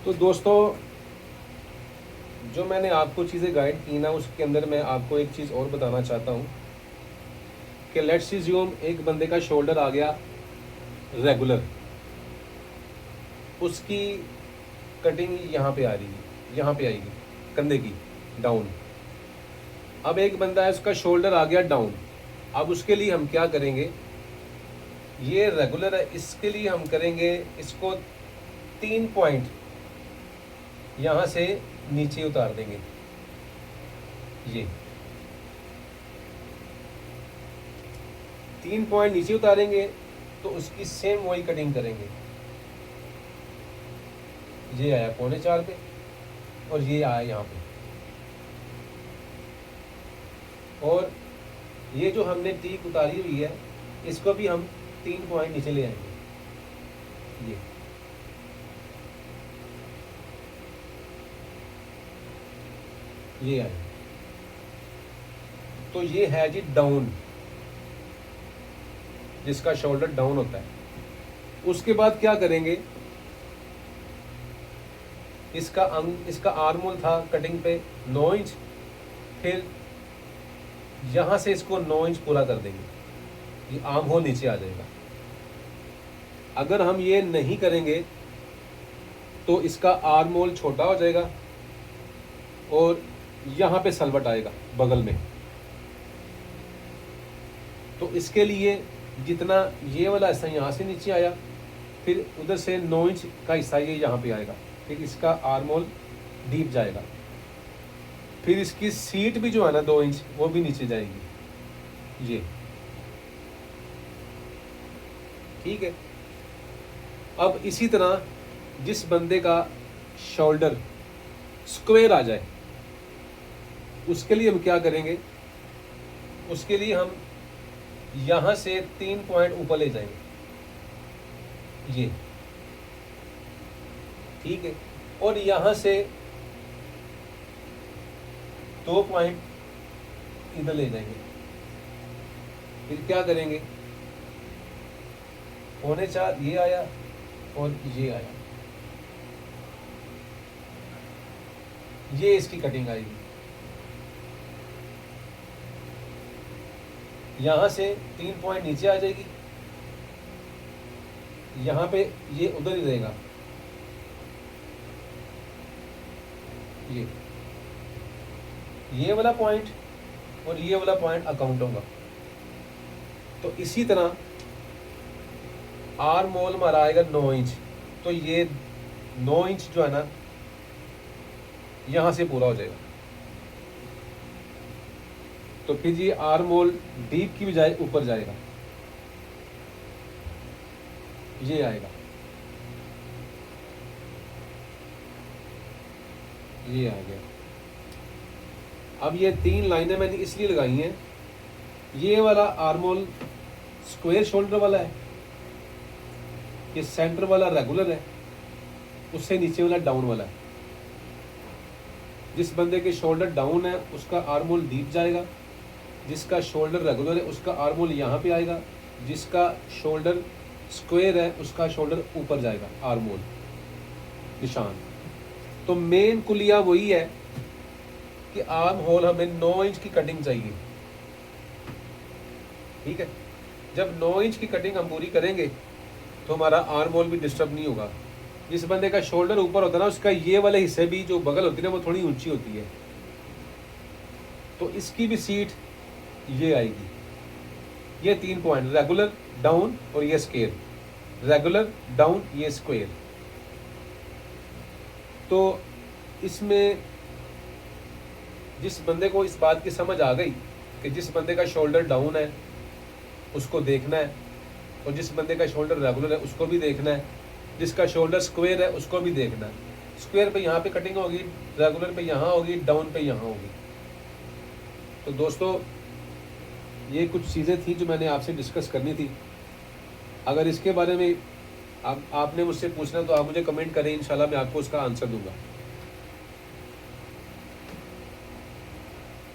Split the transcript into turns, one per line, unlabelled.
तो दोस्तों, जो मैंने आपको चीज़ें गाइड की ना, उसके अंदर मैं आपको एक चीज़ और बताना चाहता हूँ कि लेट्स अज्यूम एक बंदे का शोल्डर आ गया रेगुलर, उसकी कटिंग यहाँ पे आ रही है, यहाँ पे आएगी कंधे की डाउन। अब एक बंदा है, उसका शोल्डर आ गया डाउन। अब उसके लिए हम क्या करेंगे, ये रेगुलर है, इसके लिए हम करेंगे इसको 3 पॉइंट यहाँ से नीचे उतार देंगे। ये 3 पॉइंट नीचे उतारेंगे तो उसकी सेम वही कटिंग करेंगे। ये आया 3.25 पे और ये आया यहाँ पे, और ये जो हमने टीक उतारी हुई है इसको भी हम 3 पॉइंट नीचे ले आएंगे। ये आया, तो ये है जी डाउन, जिसका शोल्डर डाउन होता है। उसके बाद क्या करेंगे, इसका आर्मोल था कटिंग पे 9 इंच, फिर यहां से इसको 9 इंच पूरा कर देंगे, ये आर्म होल नीचे आ जाएगा। अगर हम ये नहीं करेंगे तो इसका आर्मोल छोटा हो जाएगा और यहाँ पे सलवट आएगा बगल में। तो इसके लिए जितना ये वाला हिस्सा यहाँ से नीचे आया, फिर उधर से 9 इंच का हिस्सा ये यहाँ पे आएगा, फिर इसका आर्मोल डीप जाएगा, फिर इसकी सीट भी जो है ना 2 इंच वो भी नीचे जाएगी। ये ठीक है। अब इसी तरह जिस बंदे का शोल्डर स्क्वायर आ जाए, उसके लिए हम क्या करेंगे, उसके लिए हम यहां से 3 पॉइंट ऊपर ले जाएंगे। ये ठीक है, और यहां से 2 पॉइंट इधर ले जाएंगे। फिर क्या करेंगे, 3.25 ये आया और ये आया, ये इसकी कटिंग आएगी। यहां से 3 पॉइंट नीचे आ जाएगी, यहां पे ये उधर ही रहेगा। ये वाला पॉइंट और ये वाला पॉइंट अकाउंट होगा। तो इसी तरह आर्म होल हमारा आएगा 9 इंच, तो ये 9 इंच जो है ना यहां से पूरा हो जाएगा। तो फिर ये आर्म होल डीप की बजाय ऊपर जाएगा, ये आएगा, ये आ गया। अब ये 3 लाइनें मैंने इसलिए लगाई हैं, ये वाला आर्म होल स्क्वायर शोल्डर वाला है, ये सेंटर वाला रेगुलर है, उससे नीचे वाला डाउन वाला है। जिस बंदे के शोल्डर डाउन है उसका आर्म होल डीप जाएगा, जिसका शोल्डर रेगुलर है उसका आर्म होल यहाँ पे आएगा, जिसका शोल्डर स्क्वायर है उसका शोल्डर ऊपर जाएगा, आर्म होल निशान। तो मेन कुलिया वही है कि आर्म होल हमें 9 इंच की कटिंग चाहिए। ठीक है, जब 9 इंच की कटिंग हम पूरी करेंगे तो हमारा आर्म होल भी डिस्टर्ब नहीं होगा। जिस बंदे का शोल्डर ऊपर होता है ना, उसका ये वाले हिस्से भी जो बगल होती है ना वो थोड़ी ऊंची होती है, तो इसकी भी सीट ये आएगी। ये 3 पॉइंट रेगुलर, डाउन और ये स्क्वायर, रेगुलर, डाउन, ये स्क्वायर। तो इसमें जिस बंदे को इस बात की समझ आ गई कि जिस बंदे का शोल्डर डाउन है उसको देखना है, और जिस बंदे का शोल्डर रेगुलर है उसको भी देखना है, जिसका शोल्डर स्क्वायर है उसको भी देखना है। स्क्वायर पे यहाँ पे कटिंग होगी, रेगुलर पे यहाँ होगी, डाउन पे यहाँ होगी। तो दोस्तों, ये कुछ चीज़ें थी जो मैंने आपसे डिस्कस करनी थी। अगर इसके बारे में आपने मुझसे पूछना तो आप मुझे कमेंट करें, इंशाल्लाह मैं आपको उसका आंसर दूंगा।